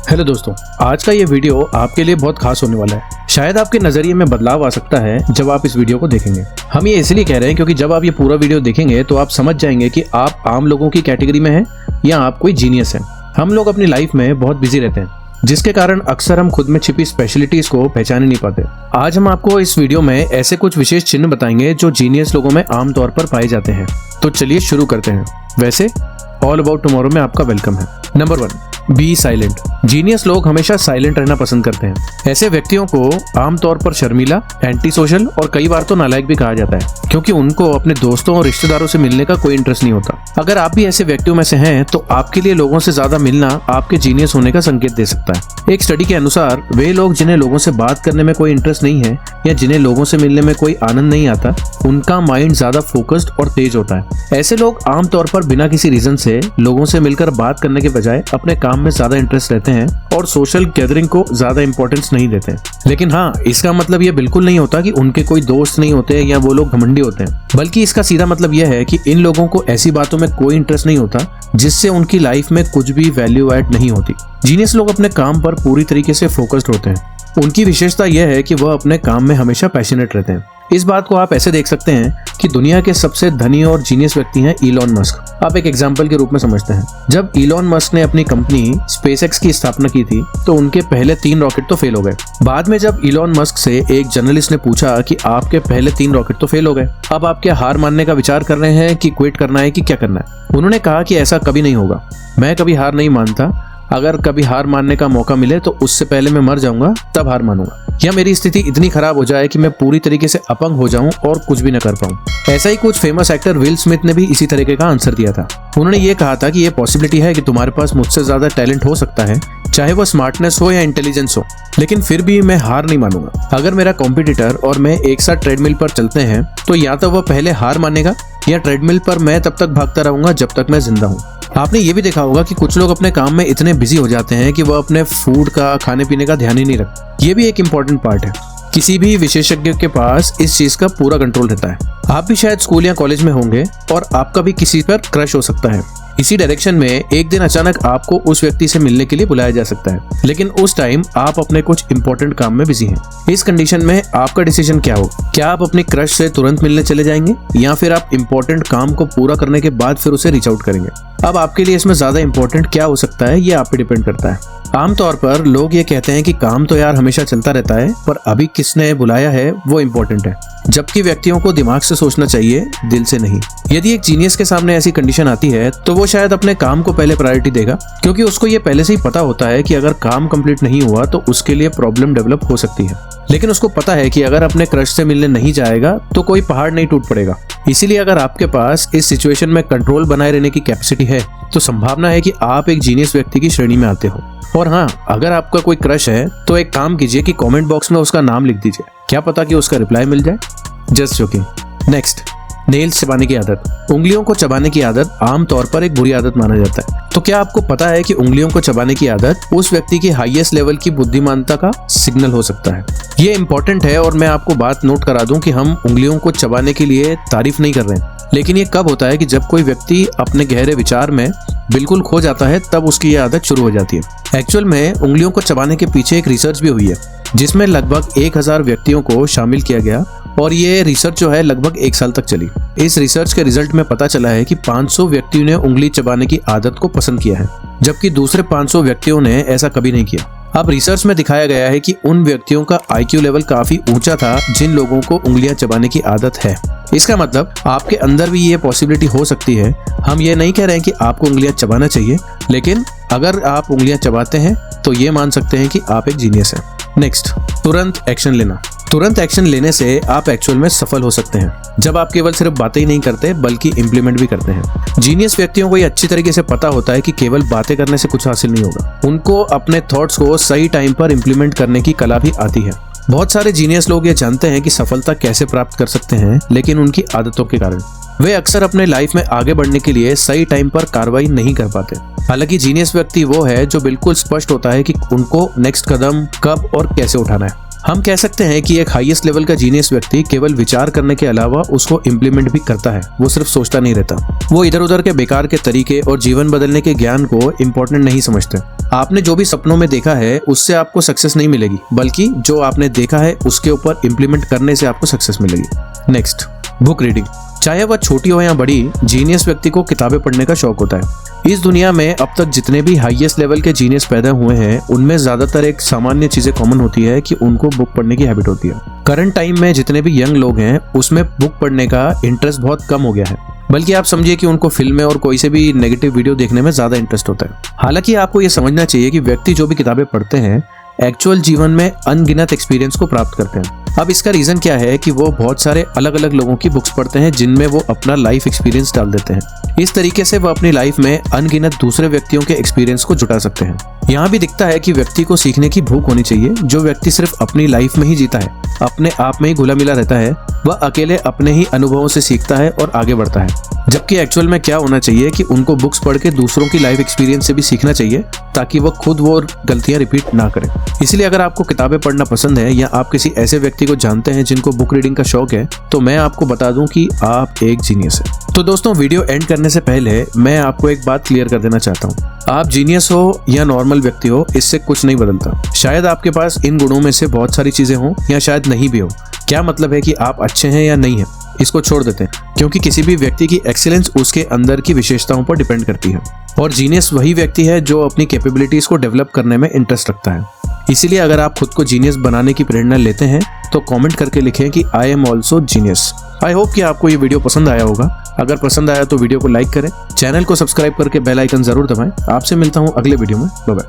Hello दोस्तों, आज का ये वीडियो आपके लिए बहुत खास होने वाला है। शायद आपके नजरिए में बदलाव आ सकता है जब आप इस वीडियो को देखेंगे। हम ये इसलिए कह रहे हैं क्योंकि जब आप ये पूरा वीडियो देखेंगे तो आप समझ जाएंगे कि आप आम लोगों की कैटेगरी में हैं या आप कोई जीनियस हैं। हम लोग अपनी लाइफ में बहुत बिजी रहते हैं, जिसके कारण अक्सर हम खुद में छिपी स्पेशलिटीज को पहचान नहीं पाते। आज हम आपको इस वीडियो में ऐसे कुछ विशेष चिन्ह बताएंगे जो जीनियस लोगों में आमतौर पर पाए जाते हैं। तो चलिए शुरू करते हैं। वैसे ऑल अबाउट टुमारो में आपका वेलकम है। Number 1, B silent. जीनियस लोग हमेशा साइलेंट रहना पसंद करते हैं। ऐसे व्यक्तियों को आमतौर पर शर्मीला, एंटी सोशल और कई बार तो नालायक भी कहा जाता है, क्योंकि उनको अपने दोस्तों और रिश्तेदारों से मिलने का कोई इंटरेस्ट नहीं होता। अगर आप भी ऐसे व्यक्तियों में से हैं तो आपके लिए लोगों से ज्यादा मिलना आपके जीनियस होने का संकेत दे सकता है। एक स्टडी के अनुसार वे लोग जिन्हें लोगों से बात करने में कोई इंटरेस्ट नहीं है या जिन्हें लोगों से मिलने में कोई आनंद नहीं आता, उनका माइंड ज्यादा फोकस्ड और तेज होता है। ऐसे लोग आमतौर पर बिना किसी रीजन से लोगों से मिलकर बात करने के बजाय अपने काम में ज्यादा इंटरेस्ट रहते हैं और सोशल गैदरिंग को ज्यादा इंपॉर्टेंस नहीं देते। लेकिन हाँ, इसका मतलब ये बिल्कुल नहीं होता कि उनके कोई दोस्त नहीं होते या वो लोग घमंडी होते हैं, बल्कि इसका सीधा मतलब यह है कि इन लोगों को ऐसी बातों में कोई इंटरेस्ट नहीं होता जिससे उनकी लाइफ में कुछ भी वैल्यू ऐड नहीं होती। जीनियस लोग अपने काम पर पूरी तरीके से फोकस्ड होते हैं। उनकी विशेषता यह है कि वह अपने काम में हमेशा पैशनेट रहते हैं। इस बात को आप ऐसे देख सकते हैं कि दुनिया के सबसे धनी और जीनियस व्यक्ति हैं इलॉन मस्क। आप एक एग्जाम्पल के रूप में समझते हैं। जब इलॉन मस्क ने अपनी कंपनी स्पेसएक्स की स्थापना की थी तो उनके पहले 3 रॉकेट तो फेल हो गए। बाद में जब इलॉन मस्क से एक जर्नलिस्ट ने पूछा कि आपके पहले 3 रॉकेट तो फेल हो गए, अब आप क्या हार मानने का विचार कर रहे हैं कि क्विट करना है कि क्या करना है? उन्होंने कहा कि ऐसा कभी नहीं होगा, मैं कभी हार नहीं मानता। अगर कभी हार मानने का मौका मिले तो उससे पहले मैं मर जाऊंगा, तब हार मानूंगा, या मेरी स्थिति इतनी खराब हो जाए कि मैं पूरी तरीके से अपंग हो जाऊं और कुछ भी न कर पाऊं। ऐसा ही कुछ फेमस एक्टर विल स्मिथ ने भी इसी तरीके का आंसर दिया था। उन्होंने ये कहा था कि ये पॉसिबिलिटी है कि तुम्हारे पास मुझसे ज्यादा टैलेंट हो सकता है, चाहे वो स्मार्टनेस हो या इंटेलिजेंस हो, लेकिन फिर भी मैं हार नहीं मानूंगा। अगर मेरा कॉम्पिटिटर और मैं एक साथ ट्रेडमिल पर चलते हैं तो या तो वह पहले हार मानेगा या ट्रेडमिल पर मैं तब तक भागता रहूंगा जब तक मैं जिंदा हूँ। आपने ये भी देखा होगा कि कुछ लोग अपने काम में इतने बिजी हो जाते हैं कि वह अपने फूड का, खाने पीने का ध्यान ही नहीं रखते। ये भी एक इम्पोर्टेंट पार्ट है। किसी भी विशेषज्ञ के पास इस चीज का पूरा कंट्रोल रहता है। आप भी शायद स्कूल या कॉलेज में होंगे और आपका भी किसी पर क्रश हो सकता है। इसी डायरेक्शन में एक दिन अचानक आपको उस व्यक्ति से मिलने के लिए बुलाया जा सकता है, लेकिन उस टाइम आप अपने कुछ इंपॉर्टेंट काम में बिजी हैं। इस कंडीशन में आपका डिसीजन क्या हो? क्या आप अपनी क्रश से तुरंत मिलने चले जाएंगे या फिर आप इंपॉर्टेंट काम को पूरा करने के बाद फिर उसे रीच आउट करेंगे? अब आपके लिए इसमें ज्यादा इंपॉर्टेंट क्या हो सकता है, ये आप पे डिपेंड करता है। आमतौर पर लोग ये कहते हैं कि काम तो यार हमेशा चलता रहता है, पर अभी किसने बुलाया है वो इम्पोर्टेंट है, जबकि व्यक्तियों को दिमाग से सोचना चाहिए, दिल से नहीं। यदि एक जीनियस के सामने ऐसी कंडीशन आती है तो वो शायद अपने काम को पहले प्रायोरिटी देगा, क्योंकि उसको ये पहले से ही पता होता है कि अगर काम कंप्लीट नहीं हुआ तो उसके लिए प्रॉब्लम डेवलप हो सकती है। लेकिन उसको पता है कि अगर अपने क्रश से मिलने नहीं जाएगा तो कोई पहाड़ नहीं टूट पड़ेगा। इसीलिए अगर आपके पास इस सिचुएशन में कंट्रोल बनाए रहने की कैपेसिटी है तो संभावना है कि आप एक जीनियस व्यक्ति की श्रेणी में आते हो। और हाँ, अगर आपका कोई क्रश है तो एक काम कीजिए कि कमेंट बॉक्स में उसका नाम लिख दीजिए, क्या पता कि उसका रिप्लाई मिल जाए। Just joking. नेक्स्ट, नेल्स चबाने की आदत। उंगलियों को चबाने की आदत आमतौर पर एक बुरी आदत माना जाता है। तो क्या आपको पता है कि उंगलियों को चबाने की आदत उस व्यक्ति की हाईएस्ट लेवल की बुद्धिमानता का सिग्नल हो सकता है? ये इंपॉर्टेंट है और मैं आपको बात नोट करा दूं कि हम उंगलियों को चबाने के लिए तारीफ नहीं कर रहे हैं, लेकिन ये कब होता है कि जब कोई व्यक्ति अपने गहरे विचार में बिल्कुल खो जाता है, तब उसकी ये आदत शुरू हो जाती है। एक्चुअल में उंगलियों को चबाने के पीछे एक रिसर्च भी हुई है, जिसमें लगभग 1000 व्यक्तियों को शामिल किया गया और ये रिसर्च जो है लगभग 1 साल तक चली। इस रिसर्च के रिजल्ट में पता चला है कि 500 व्यक्तियों ने उंगली चबाने की आदत को पसंद किया है, जबकि दूसरे 500 व्यक्तियों ने ऐसा कभी नहीं किया। अब रिसर्च में दिखाया गया है कि उन व्यक्तियों का IQ लेवल काफी ऊंचा था जिन लोगों को उंगलियां चबाने की आदत है। इसका मतलब आपके अंदर भी ये पॉसिबिलिटी हो सकती है। हम ये नहीं कह रहे हैं कि आपको उंगलियां चबाना चाहिए, लेकिन अगर आप उंगलियां चबाते हैं तो ये मान सकते हैं कि आप एक जीनियस हैं। नेक्स्ट, तुरंत एक्शन लेना। तुरंत एक्शन लेने से आप एक्चुअल में सफल हो सकते हैं, जब आप केवल सिर्फ बातें ही नहीं करते बल्कि इम्प्लीमेंट भी करते हैं। जीनियस व्यक्तियों को ये अच्छी तरीके से पता होता है कि केवल बातें करने से कुछ हासिल नहीं होगा। उनको अपने थॉट्स को सही टाइम पर इम्प्लीमेंट करने की कला भी आती है। बहुत सारे जीनियस लोग ये जानते हैं कि सफलता कैसे प्राप्त कर सकते हैं, लेकिन उनकी आदतों के कारण वे अक्सर अपने लाइफ में आगे बढ़ने के लिए सही टाइम पर कार्रवाई नहीं कर पाते। हालांकि जीनियस व्यक्ति वो है जो बिल्कुल स्पष्ट होता है कि उनको नेक्स्ट कदम कब और कैसे उठाना है। हम कह सकते हैं कि एक हाईएस्ट लेवल का जीनियस व्यक्ति केवल विचार करने के अलावा उसको इम्प्लीमेंट भी करता है, वो सिर्फ सोचता नहीं रहता। वो इधर उधर के बेकार के तरीके और जीवन बदलने के ज्ञान को इम्पोर्टेंट नहीं समझते। आपने जो भी सपनों में देखा है उससे आपको सक्सेस नहीं मिलेगी, बल्कि जो आपने देखा है उसके ऊपर इम्प्लीमेंट करने से आपको सक्सेस मिलेगी। Next, book reading. चाहे वह छोटी हो या बड़ी, जीनियस व्यक्ति को किताबें पढ़ने का शौक होता है। इस दुनिया में अब तक जितने भी हाईएस्ट लेवल के जीनियस पैदा हुए हैं उनमें ज्यादातर एक सामान्य चीजें कॉमन होती है कि उनको बुक पढ़ने की हैबिट होती है। करंट टाइम में जितने भी यंग लोग हैं उसमें बुक पढ़ने का इंटरेस्ट बहुत कम हो गया है, बल्कि आप समझिए कि उनको फिल्में और कोई से भी नेगेटिव वीडियो देखने में ज्यादा इंटरेस्ट होता है। हालांकि आपको ये समझना चाहिए कि व्यक्ति जो भी किताबें पढ़ते हैं एक्चुअल जीवन में अनगिनत एक्सपीरियंस को प्राप्त करते हैं। अब इसका रीजन क्या है कि वो बहुत सारे अलग अलग लोगों की बुक्स पढ़ते हैं जिनमें वो अपना लाइफ एक्सपीरियंस डाल देते हैं। इस तरीके से वो अपनी लाइफ में अनगिनत दूसरे व्यक्तियों के एक्सपीरियंस को जुटा सकते हैं। यहाँ भी दिखता है कि व्यक्ति को सीखने की भूख होनी चाहिए। जो व्यक्ति सिर्फ अपनी लाइफ में ही जीता है, अपने आप में ही घुला मिला रहता है, वह अकेले अपने ही अनुभवों से सीखता है और आगे बढ़ता है। जबकि एक्चुअल में क्या होना चाहिए कि उनको बुक्स पढ़ के दूसरों की लाइफ एक्सपीरियंस से भी सीखना चाहिए, ताकि वह खुद वो गलतियां रिपीट ना करें। इसलिए अगर आपको किताबें पढ़ना पसंद है या आप किसी ऐसे व्यक्ति को जानते हैं जिनको बुक रीडिंग का शौक है, तो मैं आपको बता दूं कि आप एक जीनियस है। तो दोस्तों, वीडियो एंड करने से पहले मैं आपको एक बात क्लियर कर देना चाहता हूँ। आप जीनियस हो या नॉर्मल व्यक्ति हो, इससे कुछ नहीं बदलता। शायद आपके पास इन गुणों में से बहुत सारी चीजें हों या शायद नहीं भी हो। क्या मतलब है कि आप अच्छे हैं या नहीं है, इसको छोड़ देते हैं, क्योंकि किसी भी व्यक्ति की एक्सीलेंस उसके अंदर की विशेषताओं पर डिपेंड करती है। और जीनियस वही व्यक्ति है जो अपनी कैपेबिलिटीज को डेवलप करने में इंटरेस्ट रखता है। इसीलिए अगर आप खुद को जीनियस बनाने की प्रेरणा लेते हैं तो कमेंट करके लिखें कि I am also genius. I hope कि आपको ये वीडियो पसंद आया होगा। अगर पसंद आया तो वीडियो को लाइक करें, चैनल को सब्सक्राइब करके बेल आइकन जरूर दबाएं। आपसे मिलता हूँ अगले वीडियो में। Bye bye.